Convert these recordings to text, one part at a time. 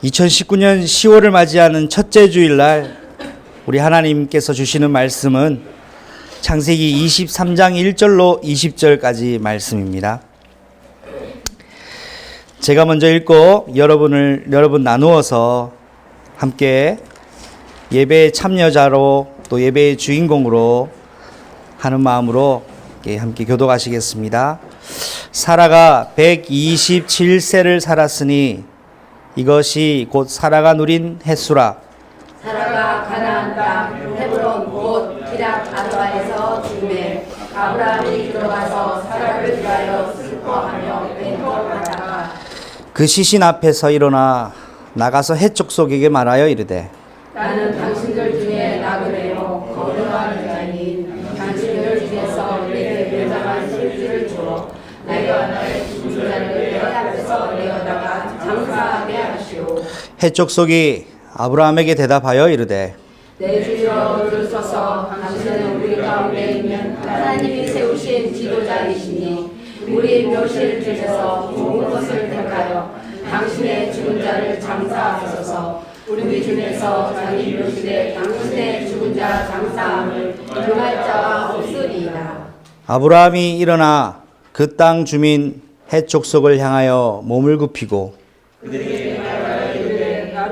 2019년 10월을 맞이하는 첫째 주일날 우리 하나님께서 주시는 말씀은 창세기 23장 1절로 20절까지 말씀입니다. 제가 먼저 읽고 여러분 나누어서 함께 예배의 참여자로 또 예배의 주인공으로 하는 마음으로 함께 교독하시겠습니다. 사라가 127세를 살았으니 이것이 곧 사라가 누린 햇수라. 사라가 가나안 땅 헤브론 곧 기럇 아르바에서 죽음에 아브라함이 들어가서 사라를 위하여 슬퍼하며 맹통하다가 그 시신 앞에서 일어나 나가서 헷족속에게 말하여 이르되 나는 당신들 중에 나그네요 거듭하는 자니 당신들 중에서 내게 멸망한 실질을 주어 내가 나의 죽은 자를 내 앞에서 내어다가 장사하게 하시오. 헷족속이 아브라함에게 대답하여 이르되 내 주여 들으소서. 당신은 우리 가운데 있는 하나님이 세우신 지도자이시니 우리 묘실 중에서 좋은 것을 택하여 당신의 죽은 자를 장사하소서. 우리 중에서 자기 묘실에 당신의 죽은 자 장사함을 금할 자가 없으리이다. 아브라함이 일어나 그 땅 주민 헷족속을 향하여 몸을 굽히고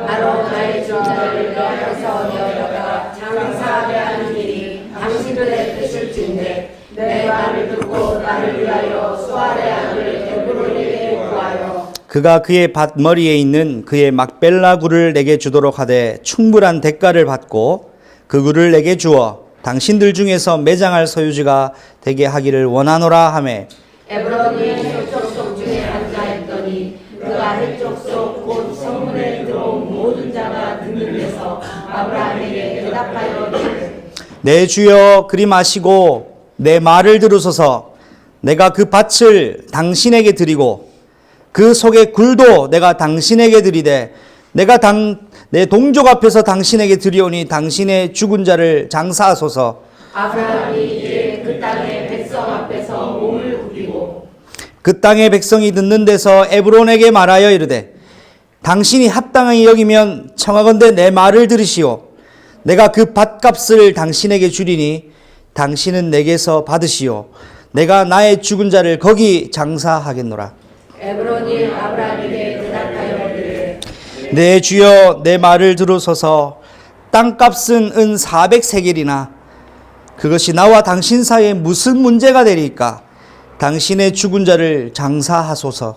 바로 나의 죽은 자를 내 앞에서 내어다가 장사하게 하는 일이 당신들의 뜻일진데 내 말을 듣고 나를 위하여 수아레 아들 에브론에게 구하여 그가 그의 밭 머리에 있는 그의 막벨라 굴을 내게 주도록 하되 충분한 대가를 받고 그 굴을 내게 주어 당신들 중에서 매장할 소유지가 되게 하기를 원하노라 하매 에브론이 헷족속 중에 앉아있더니 그가 헷족속 곧 성문에 들어온 모든 자가 듣는 데서 아브라함에게 대답하여 이르되 내 주여 그리 마시고 내 말을 들으소서. 내가 그 밭을 당신에게 드리고 그 속의 굴도 내가 당신에게 드리되 내가 내 동족 앞에서 당신에게 드리오니 당신의 죽은 자를 장사하소서. 아브라함이 이에 그 땅의 백성 앞에서 몸을 굽히고 그 땅의 백성이 듣는 데서 에브론에게 말하여 이르되 당신이 합당하게 여기면 청하건대 내 말을 들으시오. 내가 그 밭값을 당신에게 주리니 당신은 내게서 받으시오. 내가 나의 죽은 자를 거기 장사하겠노라. 에브론이 아브라함에게 대답하여 이르되 내 주여 내 말을 들으소서. 땅값은 은 400세겔이나 그것이 나와 당신 사이에 무슨 문제가 되리까? 당신의 죽은 자를 장사하소서.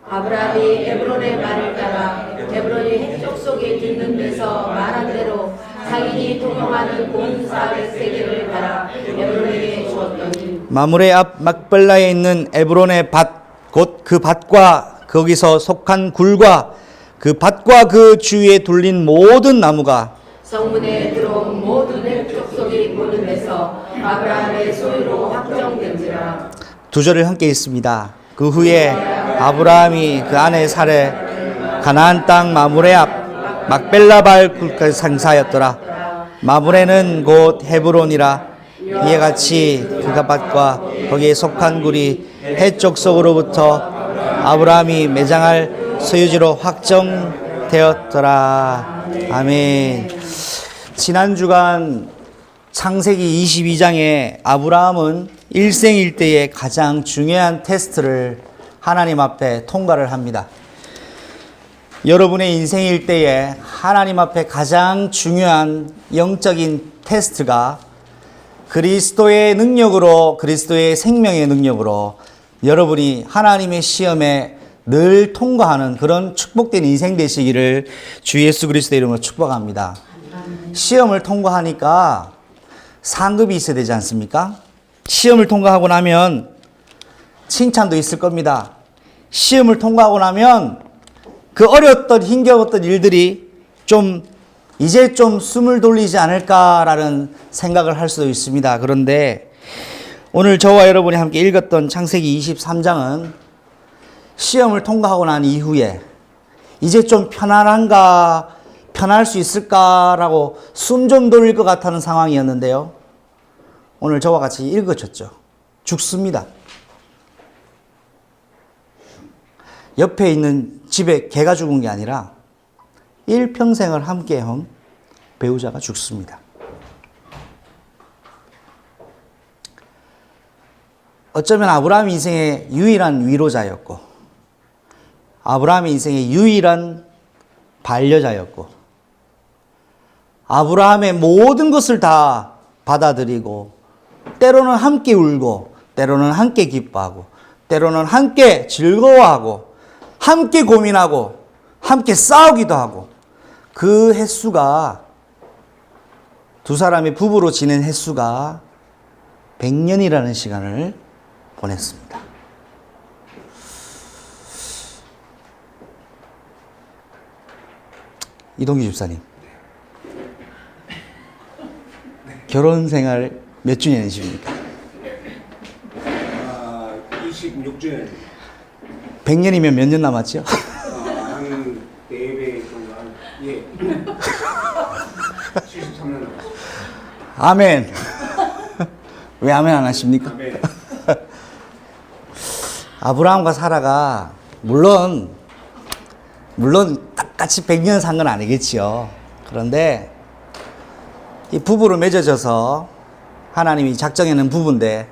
아브라함이 에브론의 말을 따라 에브론이 헷족속에 듣는 데서 말한 대로 상인이 통용하는 돈 400세겔을 따라 에브론에게 주었더니 마므레 앞 막벨라에 있는 에브론의 밭 곧 그 밭과 거기서 속한 굴과 그 밭과 그 주위에 둘린 모든 나무가 성문에 들어온 모든 헷족속이 보는 데서 아브라함의 소유로 확정된지라. 두 절을 함께 읽습니다. 그 후에 아브라함이 그 아내 사레 가나안 땅 마므레 앞 막벨라발 굴까지 장사하였더라. 마므레는 곧 헤브론이라. 이에 같이 그가 밭과 거기에 속한 굴이 헷족속으로부터 아브라함이 매장할 소유지로 확정되었더라. 아멘. 지난 주간 창세기 22장에 아브라함은 일생일대의 가장 중요한 테스트를 하나님 앞에 통과를 합니다. 여러분의 인생일대에 하나님 앞에 가장 중요한 영적인 테스트가 그리스도의 능력으로, 그리스도의 생명의 능력으로 여러분이 하나님의 시험에 늘 통과하는 그런 축복된 인생 되시기를 주 예수 그리스도의 이름으로 축복합니다. 시험을 통과하니까 상급이 있어야 되지 않습니까? 시험을 통과하고 나면 칭찬도 있을 겁니다. 시험을 통과하고 나면 그 어려웠던 힘겨웠던 일들이 이제 좀 숨을 돌리지 않을까라는 생각을 할 수도 있습니다. 그런데 오늘 저와 여러분이 함께 읽었던 창세기 23장은 시험을 통과하고 난 이후에 이제 좀 편할 수 있을까라고 숨 좀 돌릴 것 같다는 상황이었는데요. 오늘 저와 같이 읽으셨죠. 죽습니다. 옆에 있는 집에 개가 죽은 게 아니라 일평생을 함께한 배우자가 죽습니다. 어쩌면 아브라함 인생의 유일한 위로자였고, 아브라함 인생의 유일한 반려자였고, 아브라함의 모든 것을 다 받아들이고, 때로는 함께 울고, 때로는 함께 기뻐하고, 때로는 함께 즐거워하고, 함께 고민하고, 함께 싸우기도 하고, 그 횟수가, 두 사람이 부부로 지낸 횟수가 100년이라는 시간을 보냈습니다. 이동규 집사님, 결혼 생활 몇 주년이십니까? 26주년. 100년이면 몇 년 남았죠? 한 4배 정도 예. 73년 남았습니다. 아멘. 왜 아멘 안 하십니까? 아멘. 아브라함과 사라가 물론 똑같이 100년 산 건 아니겠지요. 그런데 이 부부로 맺어져서 하나님이 작정해낸 부부인데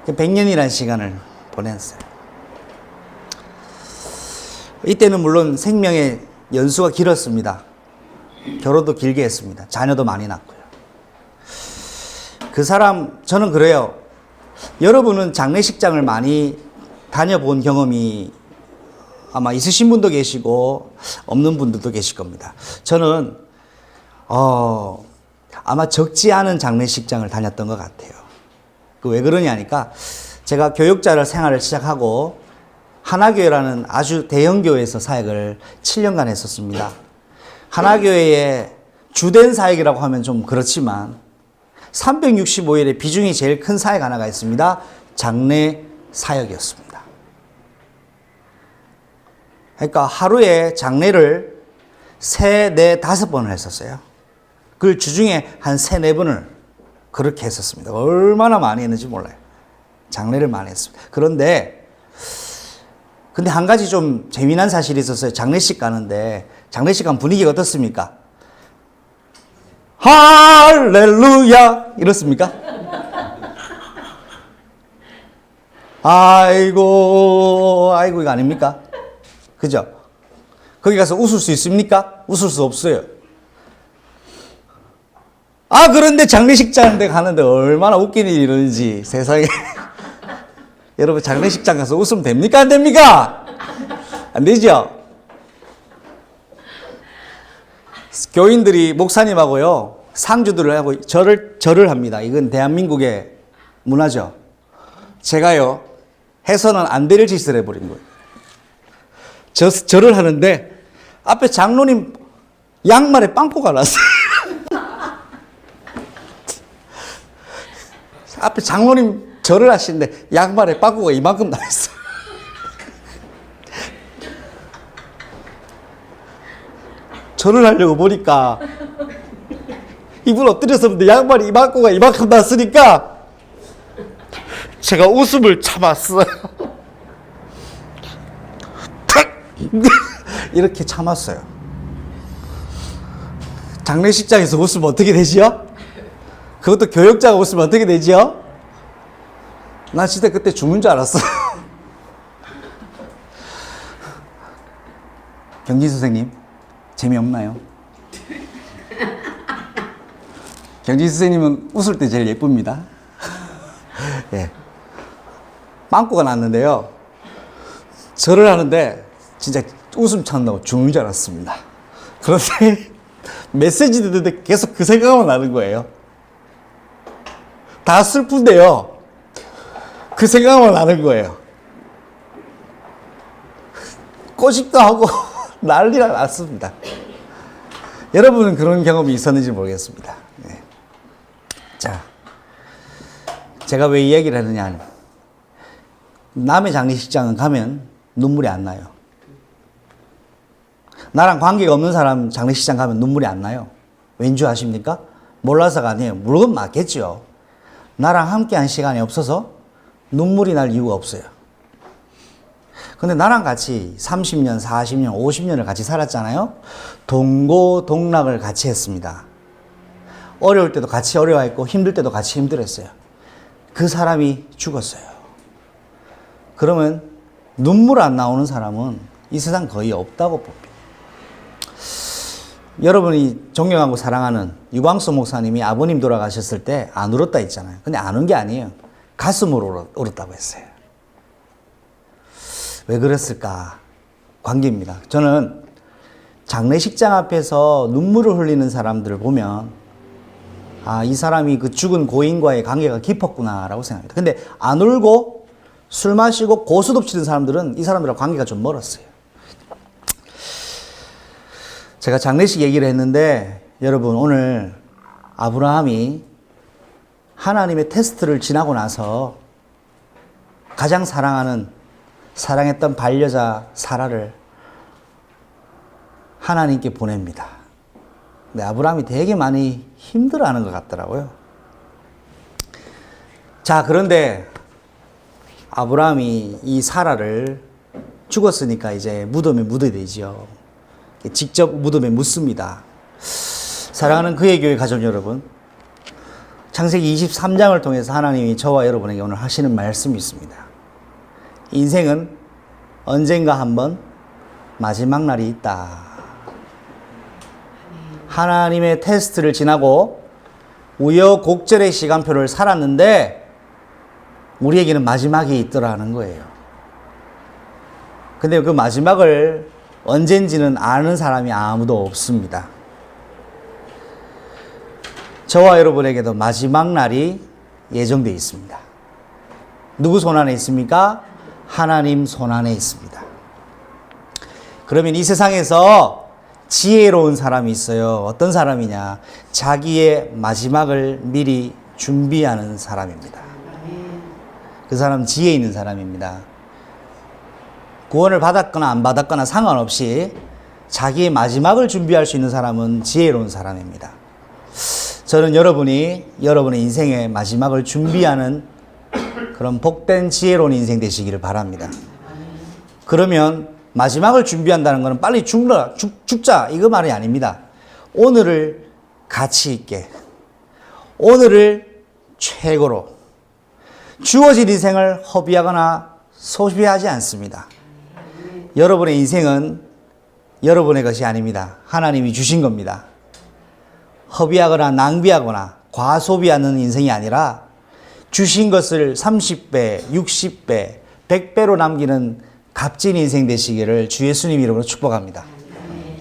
100년이라는 시간을 보냈어요. 이때는 물론 생명의 연수가 길었습니다. 결혼도 길게 했습니다. 자녀도 많이 낳고요. 그 사람, 저는 그래요. 여러분은 장례식장을 많이 다녀본 경험이 아마 있으신 분도 계시고 없는 분들도 계실 겁니다. 저는 아마 적지 않은 장례식장을 다녔던 것 같아요. 왜 그러냐니까 제가 교육자를 생활을 시작하고 하나교회라는 아주 대형교회에서 사역을 7년간 했었습니다. 하나교회의 주된 사역이라고 하면 좀 그렇지만 365일의 비중이 제일 큰 사역 하나가 있습니다. 장례 사역이었습니다. 그러니까 하루에 장례를 3, 4, 5번을 했었어요. 그 주중에 한 3, 4번을 그렇게 했었습니다. 얼마나 많이 했는지 몰라요. 장례를 많이 했습니다. 근데 한 가지 좀 재미난 사실이 있었어요. 장례식 가는데, 장례식 가면 분위기가 어떻습니까? 할렐루야! 이렇습니까? 아이고, 이거 아닙니까? 그죠? 거기 가서 웃을 수 있습니까? 웃을 수 없어요. 그런데 장례식장 데 가는데 얼마나 웃긴 일이 일어나는지 세상에. 여러분, 장례식장 가서 웃으면 됩니까? 안 됩니까? 안 되죠? 교인들이 목사님하고요, 상주들을 하고 절을 합니다. 이건 대한민국의 문화죠. 제가요, 해서는 안 될 짓을 해버린 거예요. 절을 하는데 앞에 장로님 양말에 빵꾸가 났어요. 앞에 장로님 절을 하시는데 양말에 빵꾸가 이만큼 나있어요. 절을 하려고 보니까 이분 엎드렸었는데 양말이 이만큼 났으니까 제가 웃음을 참았어요. 이렇게 참았어요. 장례식장에서 웃으면 어떻게 되지요? 그것도 교역자가 웃으면 어떻게 되지요? 나 진짜 그때 죽는 줄 알았어요. 경진 선생님, 재미없나요? 경진 선생님은 웃을 때 제일 예쁩니다. 예. 빵꾸가 났는데요. 절을 하는데 진짜 웃음 참다고 죽는 줄 알았습니다. 그런데 메시지 듣는데 계속 그 생각만 나는 거예요. 다 슬픈데요. 그 생각만 나는 거예요. 꼬집도 하고 난리가 났습니다. 여러분은 그런 경험이 있었는지 모르겠습니다. 네. 자, 제가 왜 이 얘기를 하느냐. 남의 장례식장은 가면 눈물이 안 나요. 나랑 관계가 없는 사람 장례식장 가면 눈물이 안 나요. 왠지 아십니까? 몰라서가 아니에요. 물론 맞겠죠. 나랑 함께한 시간이 없어서 눈물이 날 이유가 없어요. 근데 나랑 같이 30년, 40년, 50년을 같이 살았잖아요. 동고동락을 같이 했습니다. 어려울 때도 같이 어려워했고 힘들 때도 같이 힘들었어요. 그 사람이 죽었어요. 그러면 눈물 안 나오는 사람은 이 세상 거의 없다고 봅니다. 여러분이 존경하고 사랑하는 유광수 목사님이 아버님 돌아가셨을 때 안 울었다 했잖아요. 근데 안 운 게 아니에요. 가슴으로 울었다고 했어요. 왜 그랬을까? 관계입니다. 저는 장례식장 앞에서 눈물을 흘리는 사람들을 보면 아, 이 사람이 그 죽은 고인과의 관계가 깊었구나라고 생각합니다. 근데 안 울고 술 마시고 고스톱 치는 사람들은 이 사람들과 관계가 좀 멀었어요. 제가 장례식 얘기를 했는데 여러분 오늘 아브라함이 하나님의 테스트를 지나고 나서 가장 사랑했던 반려자 사라를 하나님께 보냅니다. 근데 아브라함이 되게 많이 힘들어하는 것 같더라고요. 자, 그런데 아브라함이 이 사라를 죽었으니까 이제 무덤에 묻어야 되죠. 직접 무덤에 묻습니다. 사랑하는 그의 교회 가족 여러분, 창세기 23장을 통해서 하나님이 저와 여러분에게 오늘 하시는 말씀이 있습니다. 인생은 언젠가 한번 마지막 날이 있다. 하나님의 테스트를 지나고 우여곡절의 시간표를 살았는데 우리에게는 마지막이 있더라는 거예요. 근데 그 마지막을 언젠지는 아는 사람이 아무도 없습니다. 저와 여러분에게도 마지막 날이 예정되어 있습니다. 누구 손 안에 있습니까? 하나님 손 안에 있습니다. 그러면 이 세상에서 지혜로운 사람이 있어요. 어떤 사람이냐? 자기의 마지막을 미리 준비하는 사람입니다. 그 사람은 지혜 있는 사람입니다. 구원을 받았거나 안 받았거나 상관없이 자기의 마지막을 준비할 수 있는 사람은 지혜로운 사람입니다. 저는 여러분이 여러분의 인생의 마지막을 준비하는 그런 복된 지혜로운 인생 되시기를 바랍니다. 그러면 마지막을 준비한다는 것은 빨리 죽자 이거 말이 아닙니다. 오늘을 가치 있게, 오늘을 최고로, 주어진 인생을 허비하거나 소비하지 않습니다. 여러분의 인생은 여러분의 것이 아닙니다. 하나님이 주신 겁니다. 허비하거나 낭비하거나 과소비하는 인생이 아니라 주신 것을 30배, 60배, 100배로 남기는 값진 인생 되시기를 주 예수님 이름으로 축복합니다.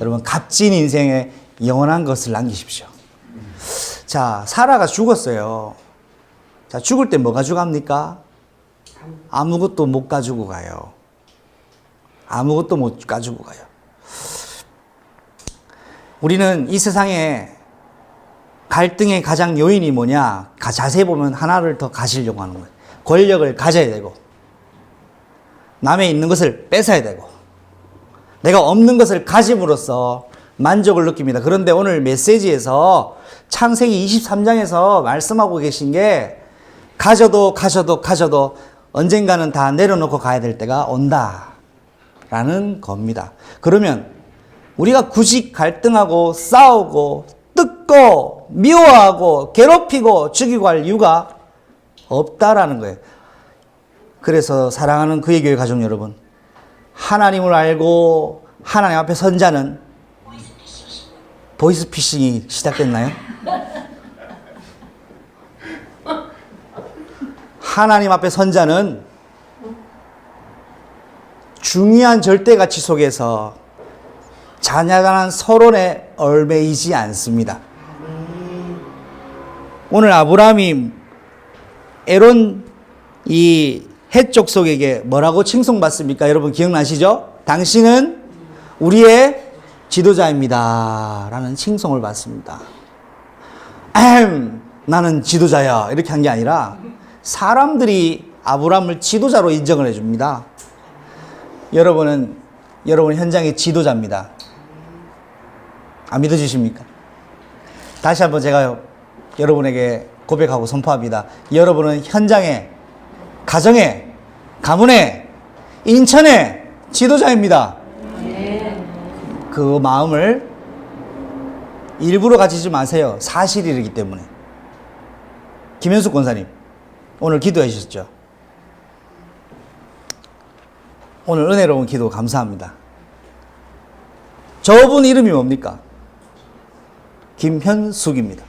여러분 값진 인생에 영원한 것을 남기십시오. 자, 사라가 죽었어요. 자, 죽을 때 뭐 가지고 갑니까? 아무것도 못 가지고 가요. 아무것도 못 가지고 가요. 우리는 이 세상에 갈등의 가장 요인이 뭐냐? 자세히 보면 하나를 더 가지려고 하는 거예요. 권력을 가져야 되고, 남의 있는 것을 뺏어야 되고, 내가 없는 것을 가짐으로써 만족을 느낍니다. 그런데 오늘 메시지에서 창세기 23장에서 말씀하고 계신 게 가져도 언젠가는 다 내려놓고 가야 될 때가 온다라는 겁니다. 그러면 우리가 굳이 갈등하고 싸우고 뜯고 미워하고 괴롭히고 죽이고 할 이유가 없다라는 거예요. 그래서 사랑하는 그의 교회 가족 여러분, 하나님을 알고 하나님 앞에 선 자는 보이스피싱이 시작됐나요? 하나님 앞에 선 자는 중요한 절대가치 속에서 잔잔한 서론에 얽매이지 않습니다. 오늘 아브라함이 에론 이 해족 속에게 뭐라고 칭송받습니까? 여러분 기억나시죠? 당신은 우리의 지도자입니다 라는 칭송을 받습니다. 나는 지도자야 이렇게 한 게 아니라 사람들이 아브라함을 지도자로 인정을 해줍니다. 여러분 현장의 지도자입니다. 안 믿어주십니까? 다시 한번 제가 여러분에게 고백하고 선포합니다. 여러분은 현장에, 가정에, 가문에, 인천에 지도자입니다. 그 마음을 일부러 가지지 마세요. 사실이기 때문에. 김현숙 권사님, 오늘 기도해 주셨죠? 오늘 은혜로운 기도 감사합니다. 저분 이름이 뭡니까? 김현숙입니다.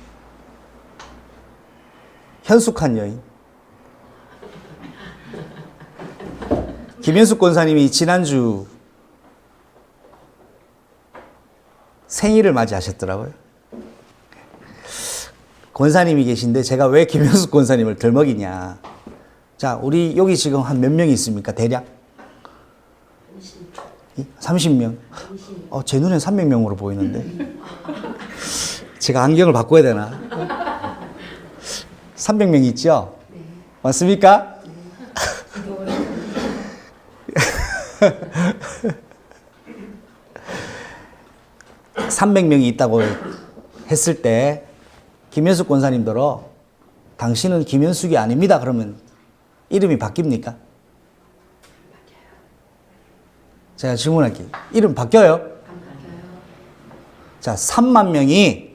현숙한 여인. 김현숙 권사님이 지난주 생일을 맞이하셨더라고요. 권사님이 계신데 제가 왜 김현숙 권사님을 덜먹이냐. 자, 우리 여기 지금 한 몇 명이 있습니까? 대략? 30명. 제 눈엔 300명으로 보이는데. 제가 안경을 바꿔야 되나? 300명 있죠? 맞습니까? 300명이 있다고 했을 때 김현숙 권사님들어 당신은 김현숙이 아닙니다. 그러면 이름이 바뀝니까? 제가 질문할게요. 이름 바뀌어요? 자, 3만 명이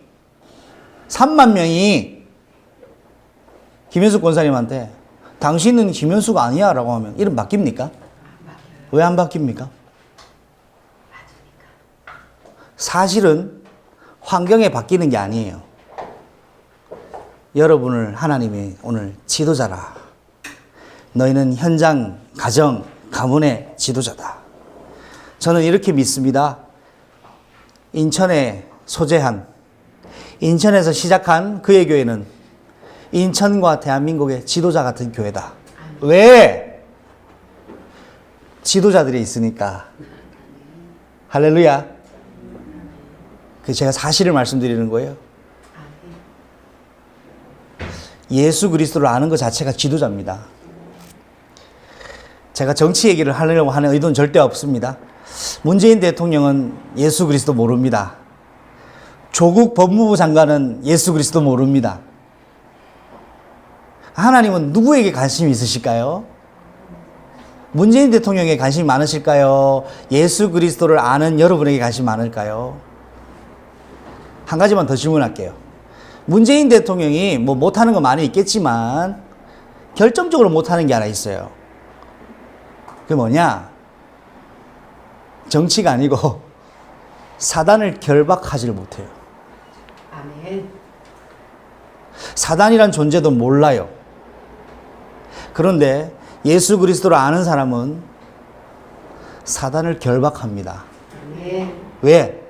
김현숙 권사님한테 당신은 김현숙 아니야 라고 하면 이름 바뀝니까? 왜 안 바뀝니까? 사실은 환경에 바뀌는 게 아니에요. 여러분을 하나님이 오늘 지도자라. 너희는 현장, 가정, 가문의 지도자다. 저는 이렇게 믿습니다. 인천에 소재한, 인천에서 시작한 그의 교회는 인천과 대한민국의 지도자 같은 교회다. 왜? 지도자들이 있으니까. 할렐루야. 그 제가 사실을 말씀드리는 거예요. 예수 그리스도를 아는 것 자체가 지도자입니다. 제가 정치 얘기를 하려고 하는 의도는 절대 없습니다. 문재인 대통령은 예수 그리스도 모릅니다. 조국 법무부 장관은 예수 그리스도 모릅니다. 하나님은 누구에게 관심이 있으실까요? 문재인 대통령에게 관심이 많으실까요? 예수 그리스도를 아는 여러분에게 관심이 많을까요? 한 가지만 더 질문할게요. 문재인 대통령이 뭐 못하는 거 많이 있겠지만 결정적으로 못하는 게 하나 있어요. 그게 뭐냐? 정치가 아니고 사단을 결박하지를 못해요. 아멘. 사단이란 존재도 몰라요. 그런데 예수 그리스도를 아는 사람은 사단을 결박합니다. 아멘. 왜?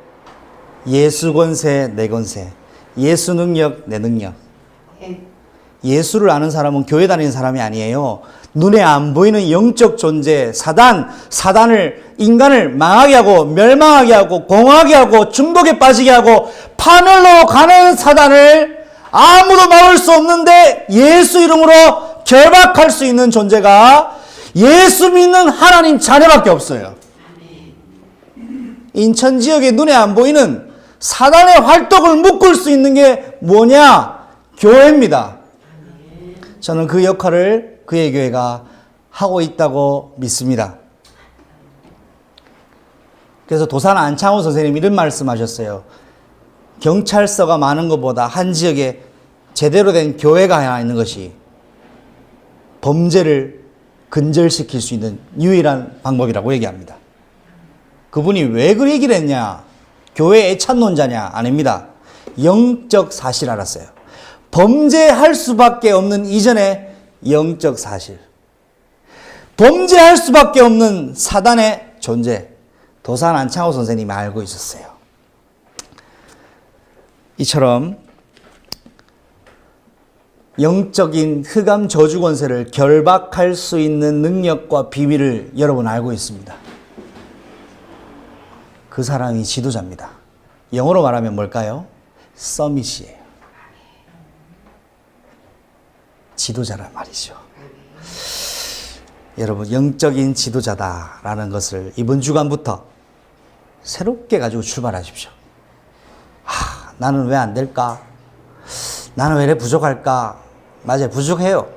예수 권세, 내 권세. 예수 능력, 내 능력. 예수를 아는 사람은 교회 다니는 사람이 아니에요. 눈에 안 보이는 영적 존재, 사단을, 인간을 망하게 하고, 멸망하게 하고, 공허하게 하고, 중독에 빠지게 하고, 파멸로 가는 사단을 아무도 막을 수 없는데 예수 이름으로 결박할 수 있는 존재가 예수 믿는 하나님 자녀밖에 없어요. 인천 지역에 눈에 안 보이는 사단의 활동을 묶을 수 있는 게 뭐냐? 교회입니다. 저는 그 역할을 그의 교회가 하고 있다고 믿습니다. 그래서 도산 안창호 선생님이 이런 말씀하셨어요. 경찰서가 많은 것보다 한 지역에 제대로 된 교회가 하나 있는 것이 범죄를 근절시킬 수 있는 유일한 방법이라고 얘기합니다. 그분이 왜 그 얘기를 했냐? 교회 애찬론자냐? 아닙니다. 영적 사실 알았어요. 범죄할 수밖에 없는 이전의 영적 사실. 범죄할 수밖에 없는 사단의 존재. 도산 안창호 선생님이 알고 있었어요. 이처럼 영적인 흑암 저주 권세를 결박할 수 있는 능력과 비밀을 여러분 알고 있습니다. 그 사람이 지도자입니다. 영어로 말하면 뭘까요? 서밋이에요. 지도자란 말이죠. 여러분, 영적인 지도자다라는 것을 이번 주간부터 새롭게 가지고 출발하십시오. 나는 왜 안 될까? 나는 왜 이렇게 부족할까? 맞아요, 부족해요.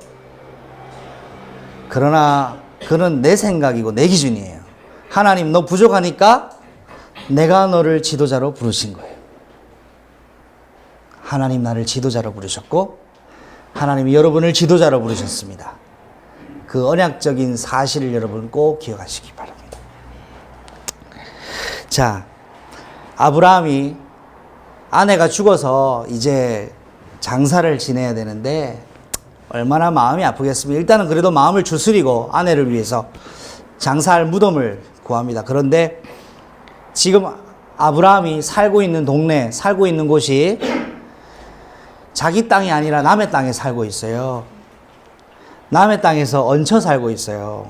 그러나 그는 내 생각이고 내 기준이에요. 하나님 너 부족하니까 내가 너를 지도자로 부르신 거예요. 하나님 나를 지도자로 부르셨고 하나님이 여러분을 지도자로 부르셨습니다. 그 언약적인 사실을 여러분 꼭 기억하시기 바랍니다. 자, 아브라함이 아내가 죽어서 이제 장사를 지내야 되는데 얼마나 마음이 아프겠습니까? 일단은 그래도 마음을 추스리고 아내를 위해서 장사할 무덤을 구합니다. 그런데 지금 아브라함이 살고 있는 동네, 살고 있는 곳이 자기 땅이 아니라 남의 땅에 살고 있어요. 남의 땅에서 얹혀 살고 있어요.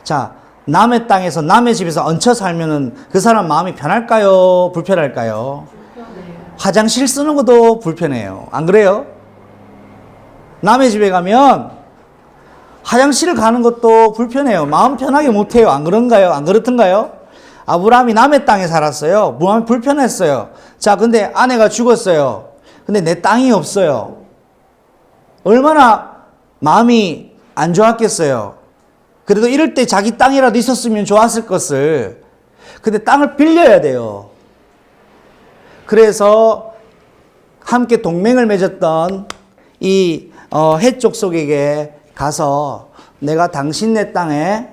자, 남의 땅에서 남의 집에서 얹혀 살면은 그 사람 마음이 편할까요? 불편할까요? 화장실 쓰는 것도 불편해요. 안 그래요? 남의 집에 가면 화장실을 가는 것도 불편해요. 마음 편하게 못해요. 안 그런가요? 안 그렇던가요? 아브라함이 남의 땅에 살았어요. 마음이 불편했어요. 자, 근데 아내가 죽었어요. 근데 내 땅이 없어요. 얼마나 마음이 안 좋았겠어요. 그래도 이럴 때 자기 땅이라도 있었으면 좋았을 것을. 근데 땅을 빌려야 돼요. 그래서 함께 동맹을 맺었던 이 해족 속에게 가서 내가 당신네 땅에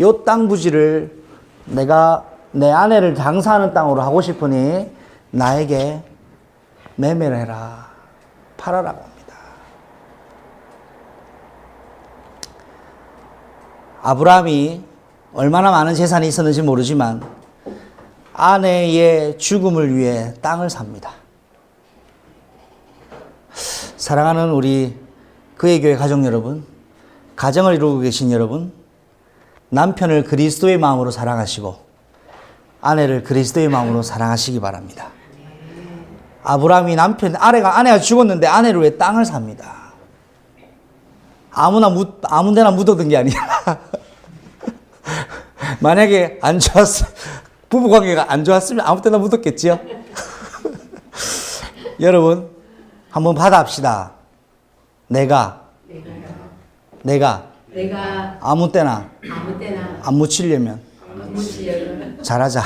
요 땅 부지를 내가 내 아내를 장사하는 땅으로 하고 싶으니 나에게 매매를 해라. 팔아라고 합니다. 아브라함이 얼마나 많은 재산이 있었는지 모르지만 아내의 죽음을 위해 땅을 삽니다. 사랑하는 우리 그의 교회 가족 여러분, 가정을 이루고 계신 여러분, 남편을 그리스도의 마음으로 사랑하시고 아내를 그리스도의 마음으로 사랑하시기 바랍니다. 아브라함이 아내가 죽었는데 아내를 위해 땅을 삽니다. 아무 데나 묻어둔 게 아니라 만약에 안 좋았어, 부부관계가 안 좋았으면 아무 때나 묻었겠지요. 여러분 한번 받아합시다. 내가 아무 때나 안 묻히려면 잘하자.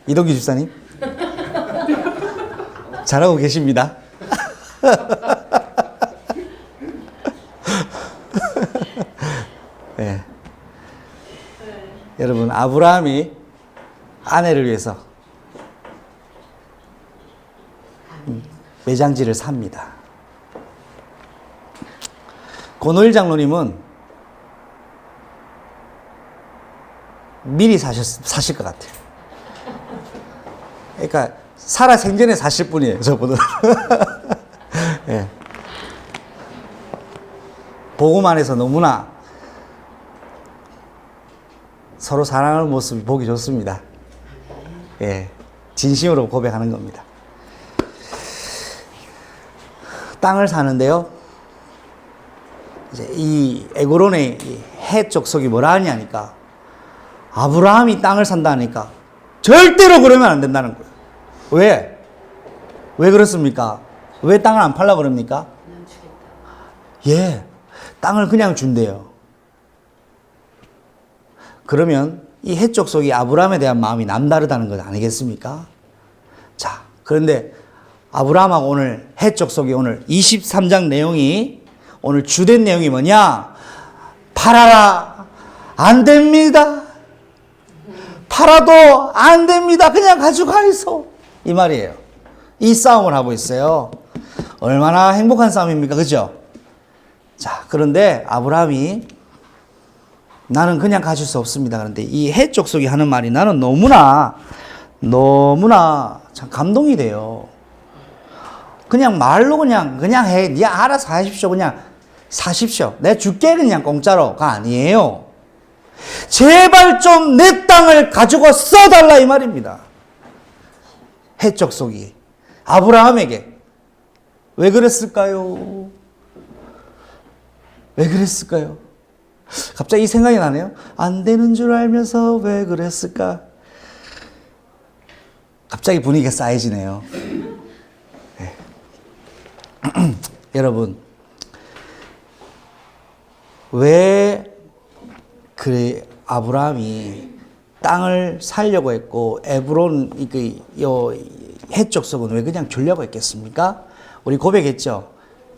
이동기 집사님 잘하고 계십니다. 네. 여러분 아브라함이 아내를 위해서 매장지를 삽니다. 권호일 장로님은 미리 사실 것 같아요. 그러니까 살아 생전에 사실 분이에요, 저분은. 예. 보고만 해서 너무나 서로 사랑하는 모습이 보기 좋습니다. 예. 진심으로 고백하는 겁니다. 땅을 사는데요. 이제 이 에고론의 해 족속이 뭐라 하냐니까 아브라함이 땅을 산다니까 절대로 그러면 안 된다는 거예요. 왜? 왜 그렇습니까? 왜 땅을 안 팔라 그럽니까? 예, 땅을 그냥 준대요. 그러면 이 해 족속이 아브라함에 대한 마음이 남다르다는 것 아니겠습니까? 자, 그런데 아브라함하고 오늘 해 족속이 오늘 23장 내용이 오늘 주된 내용이 뭐냐? 팔아라. 안 됩니다. 팔아도 안 됩니다. 그냥 가져가 있어. 이 말이에요. 이 싸움을 하고 있어요. 얼마나 행복한 싸움입니까? 그죠? 자, 그런데 아브라함이 나는 그냥 가질 수 없습니다. 그런데 이 해 족속이 하는 말이 나는 너무나 참 감동이 돼요. 그냥 말로 그냥 해. 니 알아서 하십시오. 그냥 사십시오. 내가 줄게 그냥 공짜로가 아니에요. 제발 좀 내 땅을 가지고 써달라 이 말입니다. 해 족속이 아브라함에게 왜 그랬을까요? 왜 그랬을까요? 갑자기 이 생각이 나네요. 안 되는 줄 알면서 왜 그랬을까? 갑자기 분위기가 싸해지네요. 여러분, 왜 그래 아브라함이 땅을 살려고 했고 에브론 해족속은 왜 그냥 주려고 했겠습니까? 우리 고백했죠.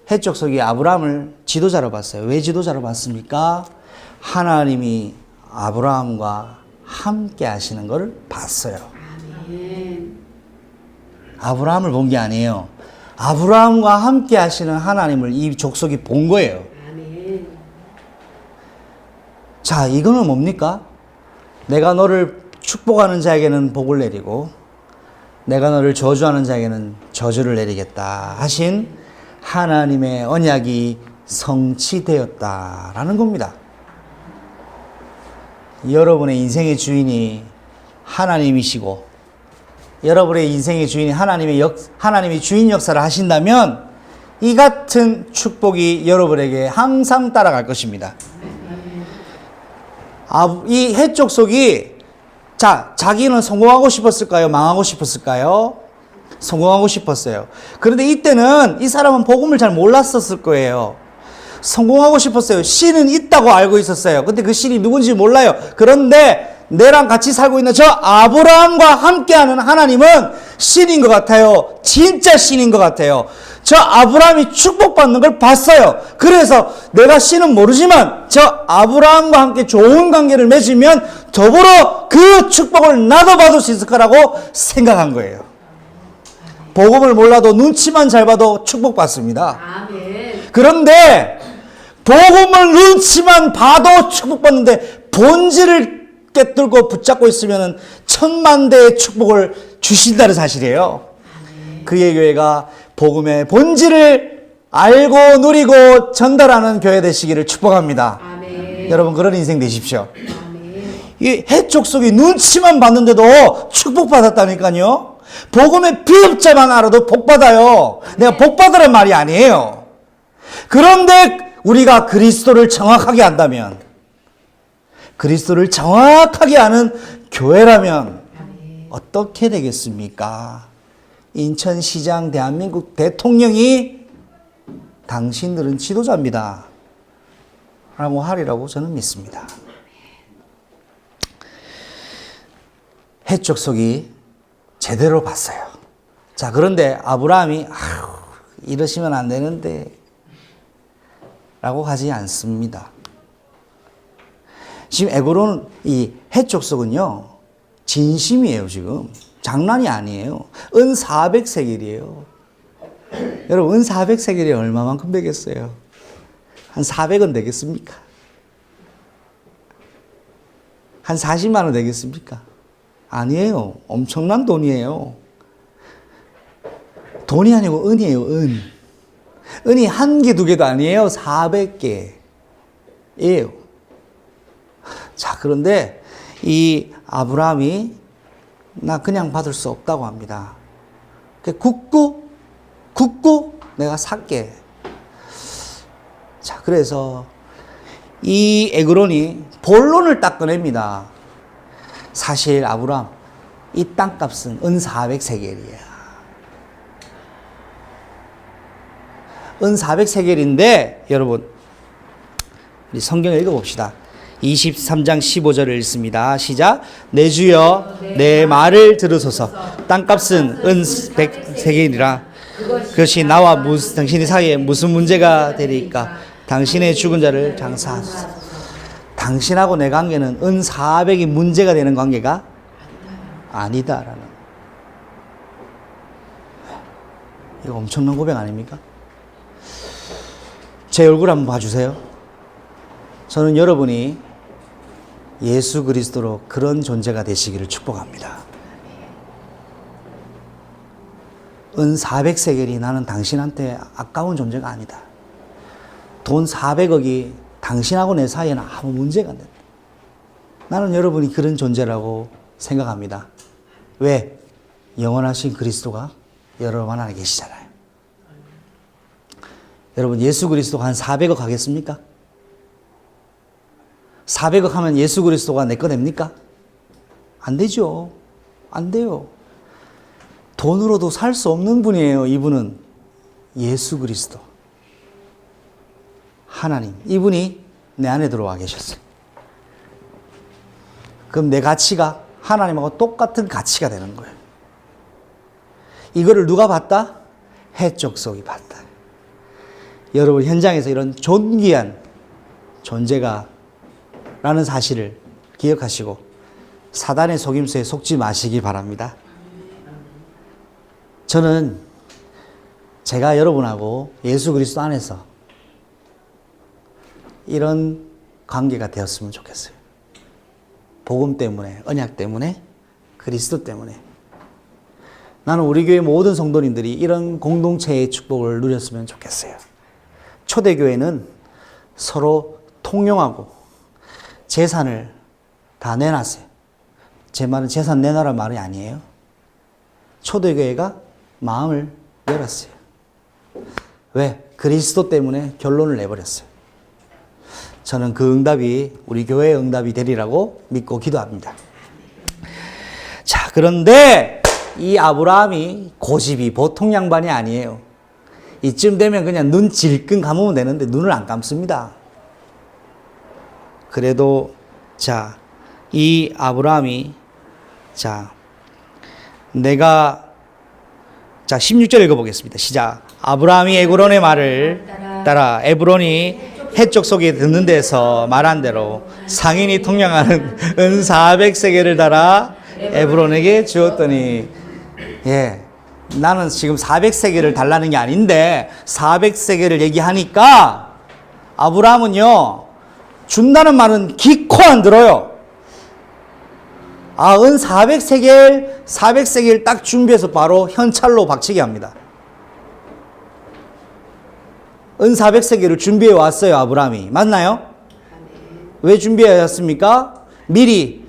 해족속이 아브라함을 지도자로 봤어요. 왜 지도자로 봤습니까? 하나님이 아브라함과 함께 하시는 것을 봤어요. 아브라함을 본 게 아니에요. 아브라함과 함께 하시는 하나님을 이 족속이 본 거예요. 자, 이거는 뭡니까? 내가 너를 축복하는 자에게는 복을 내리고 내가 너를 저주하는 자에게는 저주를 내리겠다 하신 하나님의 언약이 성취되었다라는 겁니다. 여러분의 인생의 주인이 하나님이시고 여러분의 인생의 주인이 하나님이 주인 역사를 하신다면 이 같은 축복이 여러분에게 항상 따라갈 것입니다. 이 해족속이 자기는 성공하고 싶었을까요? 망하고 싶었을까요? 성공하고 싶었어요. 그런데 이때는 이 사람은 복음을 잘 몰랐었을 거예요. 성공하고 싶었어요. 신은 있다고 알고 있었어요. 근데 그 신이 누군지 몰라요. 그런데 내랑 같이 살고 있는 저 아브라함과 함께하는 하나님은 신인 것 같아요. 진짜 신인 것 같아요. 저 아브라함이 축복받는 걸 봤어요. 그래서 내가 신은 모르지만 저 아브라함과 함께 좋은 관계를 맺으면 더불어 그 축복을 나도 받을 수 있을 거라고 생각한 거예요. 복음을 몰라도 눈치만 잘 봐도 축복받습니다. 그런데 복음을 눈치만 봐도 축복받는데 본질을 깨뚫고 붙잡고 있으면 천만대의 축복을 주신다는 사실이에요. 그의 교회가 복음의 본질을 알고 누리고 전달하는 교회 되시기를 축복합니다. 여러분 그런 인생 되십시오. 이 해족속이 눈치만 봤는데도 축복받았다니까요. 복음의 비읍자만 알아도 복받아요. 내가 복받으란 말이 아니에요. 그런데 우리가 그리스도를 정확하게 안다면, 그리스도를 정확하게 아는 교회라면 어떻게 되겠습니까? 인천시장 대한민국 대통령이 당신들은 지도자입니다 라고 하리라고 저는 믿습니다. 해족속이 제대로 봤어요. 자, 그런데 아브라함이 이러시면 안 되는데 라고 하지 않습니다. 지금 에고로는 이 해족속은요 진심이에요. 지금 장난이 아니에요. 은 400세겔이에요. 여러분 은 400세겔이 얼마만큼 되겠어요? 한 400원 되겠습니까? 한 40만 원 되겠습니까? 아니에요. 엄청난 돈이에요. 돈이 아니고 은이에요. 은. 은이 한 개, 두 개도 아니에요. 400개예요. 자, 그런데 이 아브라함이 나 그냥 받을 수 없다고 합니다. 굳고 내가 살게. 자, 그래서 이 에그론이 본론을 딱 꺼냅니다. 사실 아브라함, 이 땅값은 은 400세겔이야. 은 400세겔인데 여러분 우리 성경을 읽어봅시다. 23장 15절을 읽습니다. 시작. 내 주여 내 말을 들으소서. 땅값은 은 100세겔이라. 그것이 나와 당신의 사이에 무슨 문제가 되리까? 당신의 죽은 자를 장사하소서. 당신하고 내 관계는 은 400이 문제가 되는 관계가 아니다라는. 이거 엄청난 고백 아닙니까? 제 얼굴 한번 봐주세요. 저는 여러분이 예수 그리스도로 그런 존재가 되시기를 축복합니다. 은 400세겔이 나는 당신한테 아까운 존재가 아니다. 돈 400억이 당신하고 내 사이에는 아무 문제가 안 된다. 나는 여러분이 그런 존재라고 생각합니다. 왜? 영원하신 그리스도가 여러분 안에 계시잖아요. 여러분 예수 그리스도가 한 400억 하겠습니까? 400억 하면 예수 그리스도가 내 거 됩니까? 안 되죠. 안 돼요. 돈으로도 살 수 없는 분이에요. 이분은 예수 그리스도. 하나님. 이분이 내 안에 들어와 계셨어요. 그럼 내 가치가 하나님하고 똑같은 가치가 되는 거예요. 이거를 누가 봤다? 해적석이 봤다. 여러분 현장에서 이런 존귀한 존재가 라는 사실을 기억하시고 사단의 속임수에 속지 마시기 바랍니다. 저는 제가 여러분하고 예수 그리스도 안에서 이런 관계가 되었으면 좋겠어요. 복음 때문에, 언약 때문에, 그리스도 때문에. 나는 우리 교회 모든 성도님들이 이런 공동체의 축복을 누렸으면 좋겠어요. 초대교회는 서로 통용하고 재산을 다 내놨어요. 제 말은 재산 내놔란 말이 아니에요. 초대교회가 마음을 열었어요. 왜? 그리스도 때문에 결론을 내버렸어요. 저는 그 응답이 우리 교회의 응답이 되리라고 믿고 기도합니다. 자, 그런데 이 아브라함이 고집이 보통 양반이 아니에요. 이쯤 되면 그냥 눈 질끈 감으면 되는데 눈을 안 감습니다. 그래도 자, 이 아브라함이 자, 내가 자, 16절 읽어보겠습니다. 시작. 아브라함이 에브론의 말을 따라 에브론이 해쪽 속에 듣는 데서 말한 대로 상인이 통용하는 은 400세겔을 달아 에브론에게 주었더니, 예, 나는 지금 400세겔을 달라는 게 아닌데 400세겔을 얘기하니까 아브라함은요, 준다는 말은 기코 안 들어요. 아, 은 400세겔 딱 준비해서 바로 현찰로 박치기 합니다. 은 400세겔을 준비해 왔어요, 아브라함이. 맞나요? 왜 준비해 왔습니까? 미리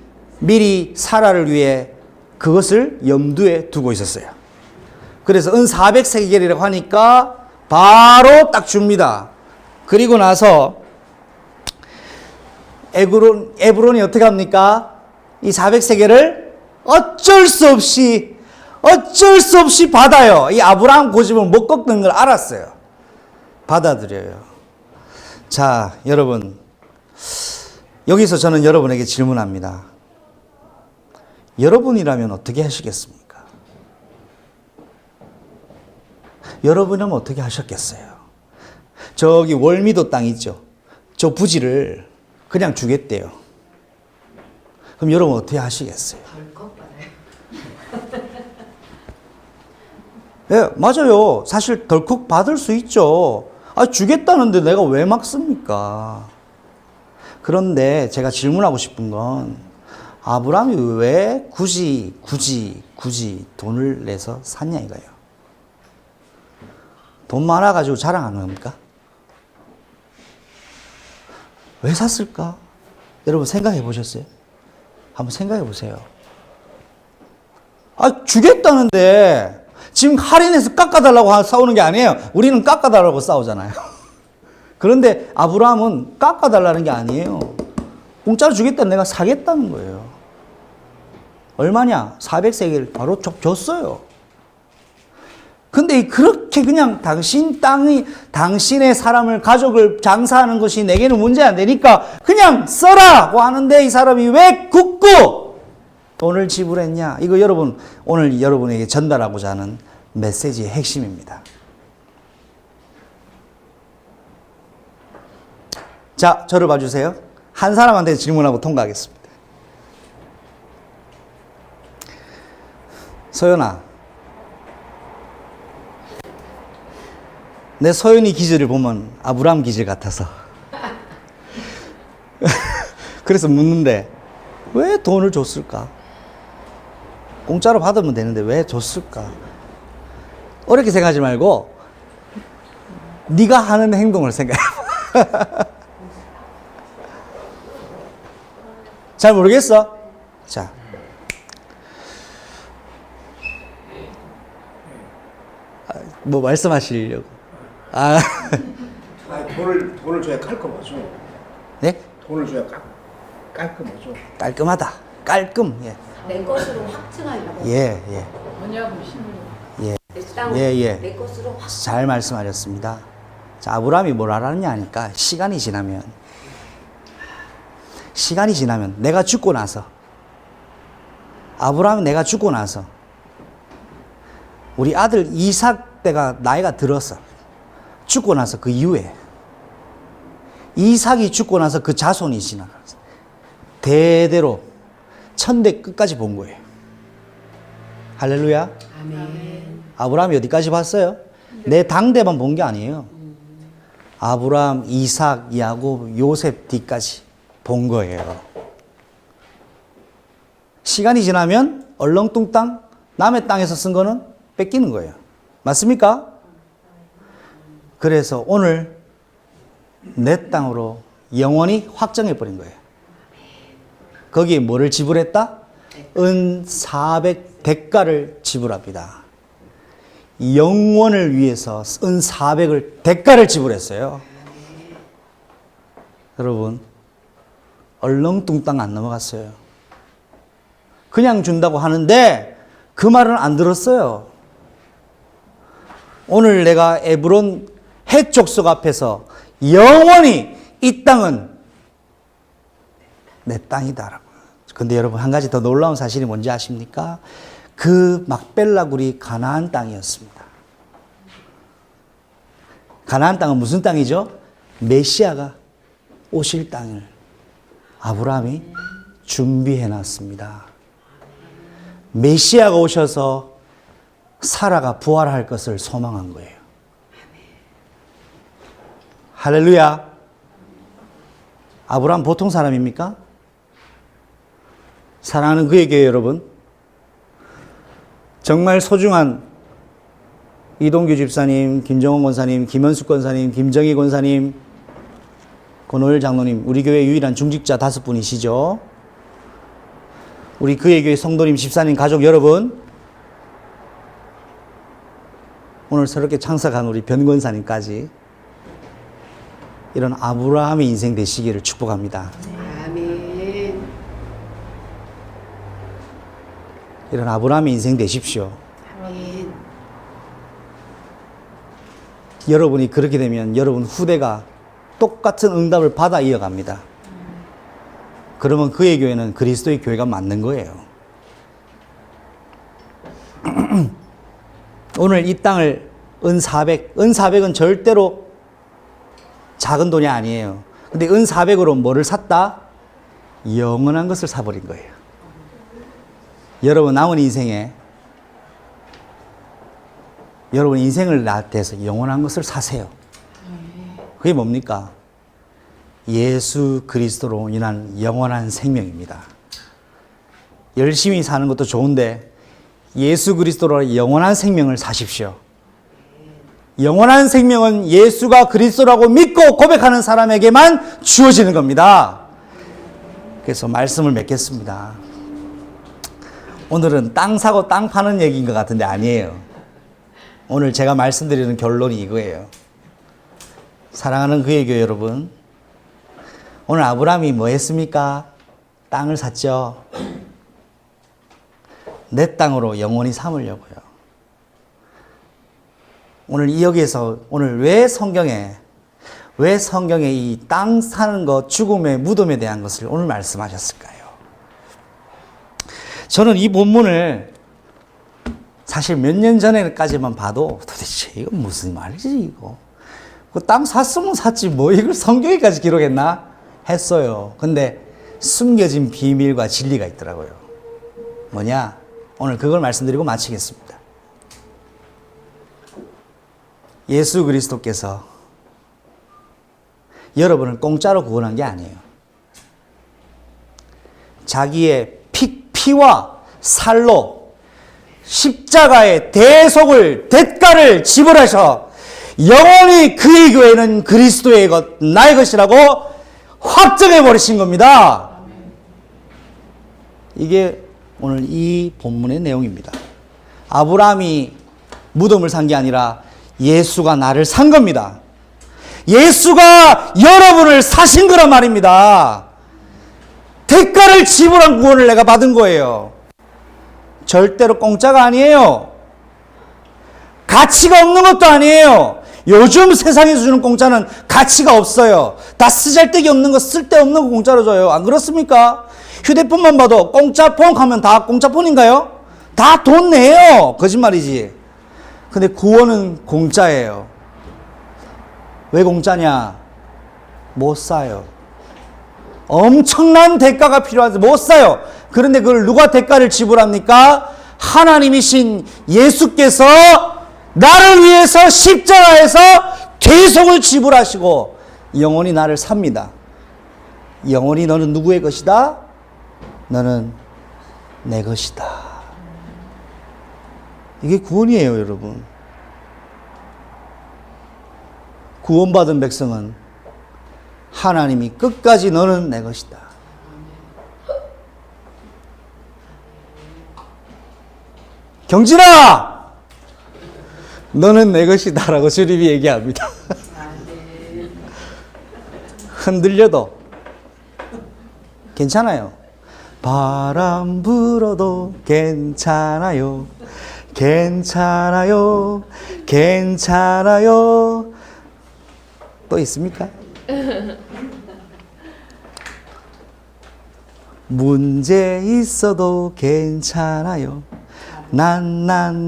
사라를 위해 그것을 염두에 두고 있었어요. 그래서 은 400세겔이라고 하니까 바로 딱 줍니다. 그리고 나서 에브론이 어떻게 합니까? 이 400세겔을 어쩔 수 없이 받아요. 이 아브라함 고집을 못 꺾는 걸 알았어요. 받아들여요. 자, 여러분, 여기서 저는 여러분에게 질문합니다. 여러분이라면 어떻게 하시겠습니까? 여러분이라면 어떻게 하셨겠어요? 저기 월미도 땅 있죠? 저 부지를 그냥 주겠대요. 그럼 여러분 어떻게 하시겠어요? 예, 맞아요. 사실 덜컥 받을 수 있죠. 아, 주겠다는데 내가 왜 막습니까? 그런데 제가 질문하고 싶은 건 아브라함이 왜 굳이 돈을 내서 샀냐 이거예요. 돈 많아가지고 자랑하는 겁니까? 왜 샀을까? 여러분 생각해 보셨어요? 한번 생각해 보세요. 아, 주겠다는데 지금 할인해서 깎아달라고 싸우는 게 아니에요. 우리는 깎아달라고 싸우잖아요. 그런데 아브라함은 깎아달라는 게 아니에요. 공짜로 주겠다는 내가 사겠다는 거예요. 얼마냐? 400세겔 바로 줬어요. 근데 그렇게 그냥 당신의 사람을, 가족을 장사하는 것이 내게는 문제 안 되니까 그냥 써라고 하는데 이 사람이 왜 굳고 돈을 지불했냐? 이거 여러분, 오늘 여러분에게 전달하고자 하는 메시지의 핵심입니다. 자, 저를 봐주세요. 한 사람한테 질문하고 통과하겠습니다. 소연아, 내 소연이 기질을 보면 아브라함 기질 같아서 그래서 묻는데 왜 돈을 줬을까? 공짜로 받으면 되는데 왜 줬을까? 어렵게 생각하지 말고 네가 하는 행동을 생각해봐. 잘 모르겠어? 자, 뭐 말씀하시려고? 아, 돈을 줘야 깔끔하죠. 네? 돈을 줘야 깔끔하죠. 깔끔하다. 깔끔. 예. 내 것으로 확증하려고. 예, 예. 언약을 심으려. 예. 내 땅을 예. 내 것으로 잘 말씀하셨습니다. 자, 아브라함이 뭘 알았냐 하니까 시간이 지나면 시간이 지나면 내가 죽고 나서 아브라함이 내가 죽고 나서 우리 아들 이삭 때가 나이가 들었어. 죽고 나서 그 이후에 이삭이 죽고 나서 그 자손이 지나갔어. 대대로 천대 끝까지 본 거예요. 할렐루야. 아멘. 아브라함이 어디까지 봤어요? 내 당대만 본 게 아니에요. 아브라함, 이삭, 야곱, 요셉 뒤까지 본 거예요. 시간이 지나면 얼렁뚱땅 남의 땅에서 쓴 거는 뺏기는 거예요. 맞습니까? 그래서 오늘 내 땅으로 영원히 확정해버린 거예요. 거기에 뭐를 지불했다? 은 400 대가를 지불합니다. 영원을 위해서 은 400을 대가를 지불했어요. 여러분, 얼렁뚱땅 안 넘어갔어요. 그냥 준다고 하는데 그 말은 안 들었어요. 오늘 내가 에브론 해족속 앞에서 영원히 이 땅은 내 땅이다라고. 근데 여러분, 한 가지 더 놀라운 사실이 뭔지 아십니까? 그 막벨라 굴이 가나안 땅이었습니다. 가나안 땅은 무슨 땅이죠? 메시아가 오실 땅을 아브라함이 준비해 놨습니다. 메시아가 오셔서 사라가 부활할 것을 소망한 거예요. 할렐루야. 아브라함 보통 사람입니까? 사랑하는 그의 교회 여러분, 정말 소중한 이동규 집사님, 김정원 권사님, 김현숙 권사님, 김정희 권사님, 권호일 장로님, 우리 교회 유일한 중직자 5분이시죠. 우리 그의 교회 성도님, 집사님, 가족 여러분, 오늘 새롭게 창석한 우리 변 권사님까지 이런 아브라함의 인생 되시기를 축복합니다. 아멘. 이런 아브라함의 인생 되십시오. 아멘. 여러분이 그렇게 되면 여러분 후대가 똑같은 응답을 받아 이어갑니다. 그러면 그의 교회는 그리스도의 교회가 맞는 거예요. 오늘 이 땅을 은 400은 절대로 작은 돈이 아니에요. 근데 은 400으로 뭐를 샀다? 영원한 것을 사버린 거예요. 여러분 남은 인생에 여러분 인생을 나한테서 영원한 것을 사세요. 그게 뭡니까? 예수 그리스도로 인한 영원한 생명입니다. 열심히 사는 것도 좋은데 예수 그리스도로 영원한 생명을 사십시오. 영원한 생명은 예수가 그리스도라고 믿고 고백하는 사람에게만 주어지는 겁니다. 그래서 말씀을 맺겠습니다. 오늘은 땅 사고 땅 파는 얘기인 것 같은데 아니에요. 오늘 제가 말씀드리는 결론이 이거예요. 사랑하는 그의 교회 여러분, 오늘 아브라함이 뭐 했습니까? 땅을 샀죠. 내 땅으로 영원히 삼으려고요. 오늘 여기에서 오늘 왜 성경에 이 땅 사는 것, 죽음의 무덤에 대한 것을 오늘 말씀하셨을까요? 저는 이 본문을 사실 몇 년 전에까지만 봐도 도대체 이건 무슨 말이지 이거. 그 땅 샀으면 샀지 뭐 이걸 성경에까지 기록했나 했어요. 근데 숨겨진 비밀과 진리가 있더라고요. 뭐냐? 오늘 그걸 말씀드리고 마치겠습니다. 예수 그리스도께서 여러분을 공짜로 구원한 게 아니에요. 자기의 피와 살로 십자가의 대가를 지불하셔 영원히 그의 교회는 그리스도의 것, 나의 것이라고 확정해 버리신 겁니다. 이게 오늘 이 본문의 내용입니다. 아브라함이 무덤을 산 게 아니라 예수가 나를 산 겁니다. 예수가 여러분을 사신 거란 말입니다. 대가를 지불한 구원을 내가 받은 거예요. 절대로 공짜가 아니에요. 가치가 없는 것도 아니에요. 요즘 세상에서 주는 공짜는 가치가 없어요. 다 쓰잘데기 없는 거, 쓸데없는 거 공짜로 줘요. 안 그렇습니까? 휴대폰만 봐도 공짜 폰 하면 다 공짜 폰인가요? 다 돈 내요. 거짓말이지. 근데 구원은 공짜예요. 왜 공짜냐? 못 사요. 엄청난 대가가 필요한데 못 사요. 그런데 그걸 누가 대가를 지불합니까? 하나님이신 예수께서 나를 위해서 십자가에서 대속을 지불하시고 영원히 나를 삽니다. 영원히 너는 누구의 것이다? 너는 내 것이다. 이게 구원이에요, 여러분. 구원받은 백성은 하나님이 끝까지 너는 내 것이다. 경진아! 너는 내 것이다 라고 주님이 얘기합니다. 흔들려도 괜찮아요. 바람 불어도 괜찮아요. 괜찮아요. 괜찮아요. 또 있습니까? 문제 있어도 괜찮아요. 나는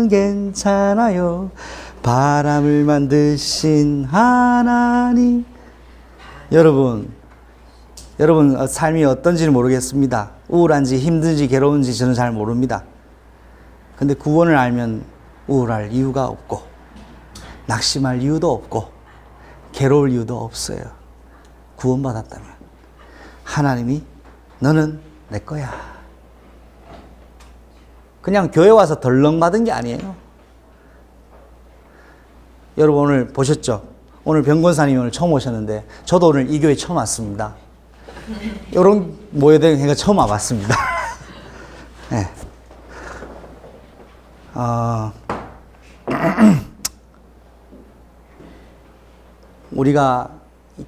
괜찮아요. 바람을 만드신 하나님. 여러분 삶이 어떤지는 모르겠습니다. 우울한지 힘든지 괴로운지 저는 잘 모릅니다. 근데 구원을 알면 우울할 이유가 없고 낙심할 이유도 없고 괴로울 이유도 없어요. 구원받았다면 하나님이 너는 내 거야. 그냥 교회 와서 덜렁 받은 게 아니에요. 여러분 오늘 보셨죠? 오늘 병권사님이 오늘 처음 오셨는데 저도 오늘 이 교회 처음 왔습니다. 이런 모여대니까 처음 와봤습니다. 네. 우리가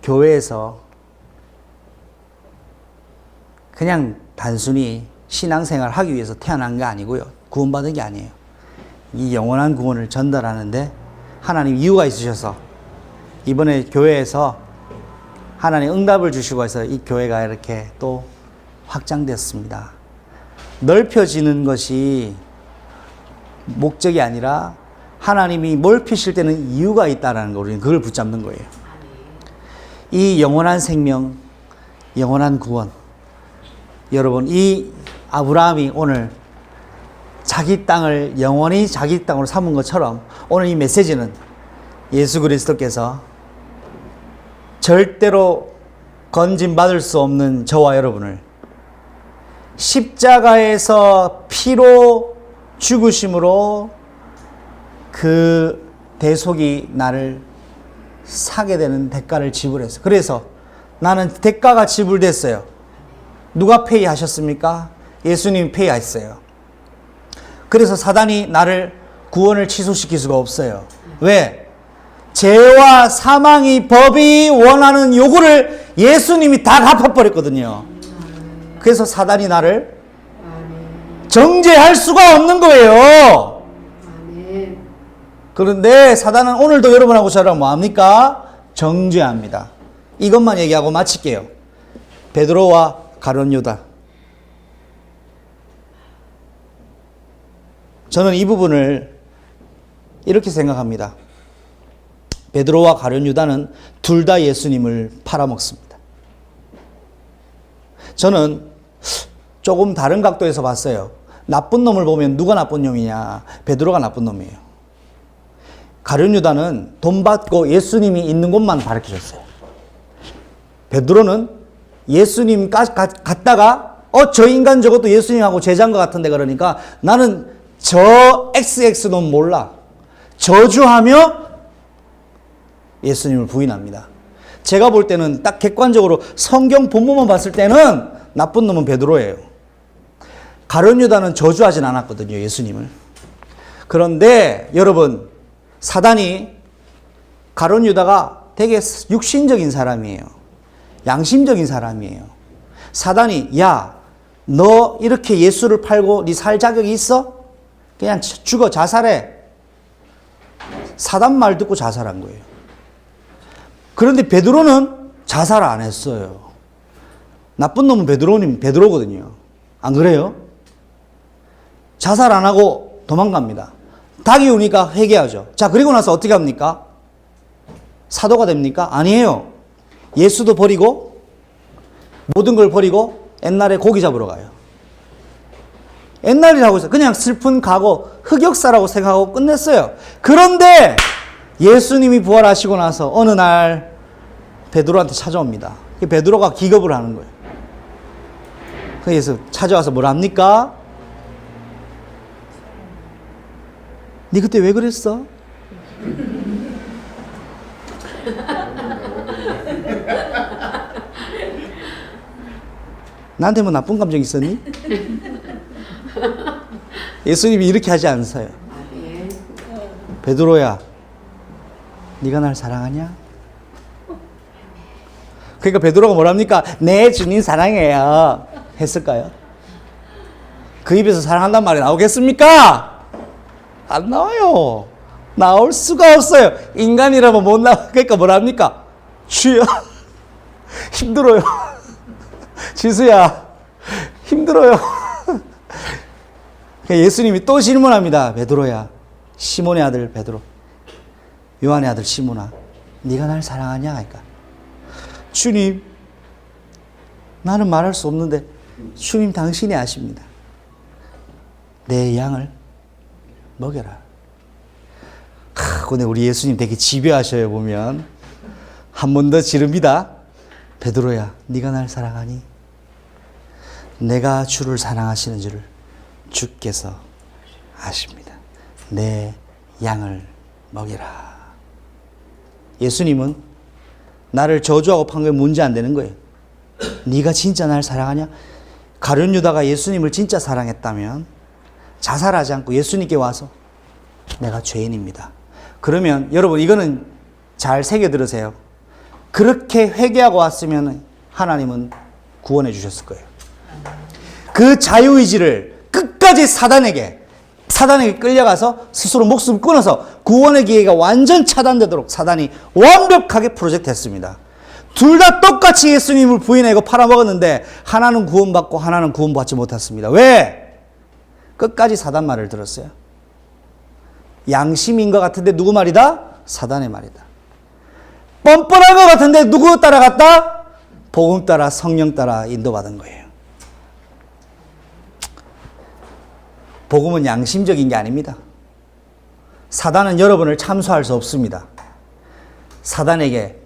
교회에서 그냥 단순히 신앙생활 하기 위해서 태어난 게 아니고요. 구원받은 게 아니에요. 이 영원한 구원을 전달하는데 하나님 이유가 있으셔서 이번에 교회에서 하나님 응답을 주시고 해서 이 교회가 이렇게 또 확장됐습니다. 넓혀지는 것이 목적이 아니라 하나님이 넓히실 때는 이유가 있다는 거 우리는 그걸 붙잡는 거예요. 이 영원한 생명, 영원한 구원. 여러분 이 아브라함이 오늘 자기 땅을 영원히 자기 땅으로 삼은 것처럼 오늘 이 메시지는 예수 그리스도께서 절대로 건진받을 수 없는 저와 여러분을 십자가에서 피로 죽으심으로 그 대속이 나를 사게 되는 대가를 지불했어요. 그래서 나는 대가가 지불됐어요. 누가 페이하셨습니까? 예수님이 페이했어요. 그래서 사단이 나를 구원을 취소시킬 수가 없어요. 왜? 죄와 사망이 법이 원하는 요구를 예수님이 다 갚아버렸거든요. 그래서 사단이 나를 정죄할 수가 없는 거예요. 그런데 사단은 오늘도 여러분하고 저랑 뭐합니까? 정죄합니다. 이것만 얘기하고 마칠게요. 베드로와 가룟 유다. 저는 이 부분을 이렇게 생각합니다. 베드로와 가룟 유다는 둘 다 예수님을 팔아먹습니다. 저는 조금 다른 각도에서 봤어요. 나쁜 놈을 보면 누가 나쁜 놈이냐? 베드로가 나쁜 놈이에요. 가룟 유다는 돈 받고 예수님이 있는 곳만 가르쳐줬어요. 베드로는 예수님 갔다가 저 인간 저것도 예수님하고 제자인 것 같은데 그러니까 나는 저 XX는 몰라. 저주하며 예수님을 부인합니다. 제가 볼 때는 딱 객관적으로 성경 본문만 봤을 때는 나쁜 놈은 베드로예요. 가룟 유다는 저주하진 않았거든요, 예수님을. 그런데 여러분, 사단이 가룟 유다가 되게 육신적인 사람이에요. 양심적인 사람이에요. 사단이 야, 너 이렇게 예수를 팔고 네 살 자격이 있어? 그냥 죽어 자살해. 사단 말 듣고 자살한 거예요. 그런데 베드로는 자살 안 했어요. 나쁜 놈은 베드로거든요. 안 그래요? 자살 안 하고 도망갑니다. 닭이 오니까 회개하죠. 자, 그리고 나서 어떻게 합니까? 사도가 됩니까? 아니에요. 예수도 버리고 모든 걸 버리고 옛날에 고기 잡으러 가요. 옛날이라고 해서 그냥 슬픈 과거, 흑역사라고 생각하고 끝냈어요. 그런데 예수님이 부활하시고 나서 어느 날 베드로한테 찾아옵니다. 베드로가 기겁을 하는 거예요. 그래서 찾아와서 뭘 합니까? 네 그때 왜 그랬어? 나한테 뭐 나쁜 감정 있었니? 예수님이 이렇게 하지 않으세요. 베드로야, 네가 날 사랑하냐? 그러니까 베드로가 뭐랍니까? 네, 주님 사랑해요. 했을까요? 그 입에서 사랑한다는 말이 나오겠습니까? 안 나와요. 나올 수가 없어요. 인간이라면 못 나와. 그러니까 뭐랍니까? 주여, 힘들어요. 지수야, 힘들어요. 예수님이 또 질문합니다. 베드로야, 시몬의 아들 베드로, 요한의 아들 시몬아, 네가 날 사랑하냐? 그러니까 주님, 나는 말할 수 없는데 주님 당신이 아십니다. 내 양을 먹여라. 근데 우리 예수님 되게 집요하셔요. 보면 한 번 더 지릅니다. 베드로야, 네가 날 사랑하니? 내가 주를 사랑하시는 줄을 주께서 아십니다. 내 양을 먹여라. 예수님은 나를 저주하고 판결 문제 안 되는 거예요. 네가 진짜 날 사랑하냐? 가룟 유다가 예수님을 진짜 사랑했다면 자살하지 않고 예수님께 와서 내가 죄인입니다. 그러면 여러분 이거는 잘 새겨 들으세요. 그렇게 회개하고 왔으면 하나님은 구원해 주셨을 거예요. 그 자유의지를 끝까지 사단에게 끌려가서 스스로 목숨을 끊어서 구원의 기회가 완전 차단되도록 사단이 완벽하게 프로젝트 했습니다. 둘 다 똑같이 예수님을 부인하고 팔아먹었는데 하나는 구원받고 하나는 구원받지 못했습니다. 왜? 끝까지 사단 말을 들었어요. 양심인 것 같은데 누구 말이다? 사단의 말이다. 뻔뻔한 것 같은데 누구 따라갔다? 복음 따라 성령 따라 인도받은 거예요. 복음은 양심적인 게 아닙니다. 사단은 여러분을 참수할 수 없습니다. 사단에게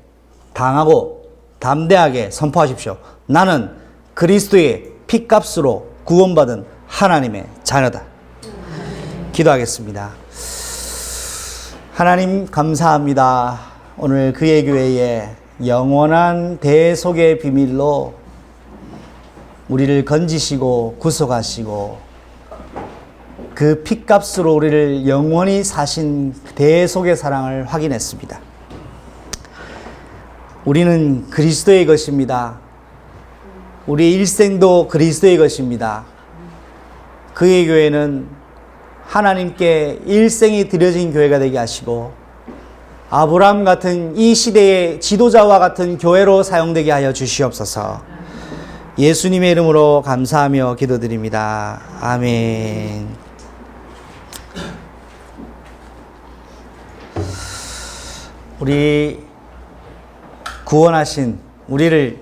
당하고 담대하게 선포하십시오. 나는 그리스도의 피값으로 구원받은 하나님의 자녀다. 기도하겠습니다. 하나님 감사합니다. 오늘 그의 교회에 영원한 대속의 비밀로 우리를 건지시고 구속하시고 그 피값으로 우리를 영원히 사신 대속의 사랑을 확인했습니다. 우리는 그리스도의 것입니다. 우리의 일생도 그리스도의 것입니다. 그의 교회는 하나님께 일생이 드려진 교회가 되게 하시고 아브라함 같은 이 시대의 지도자와 같은 교회로 사용되게 하여 주시옵소서. 예수님의 이름으로 감사하며 기도드립니다. 아멘. 우리 구원하신 우리를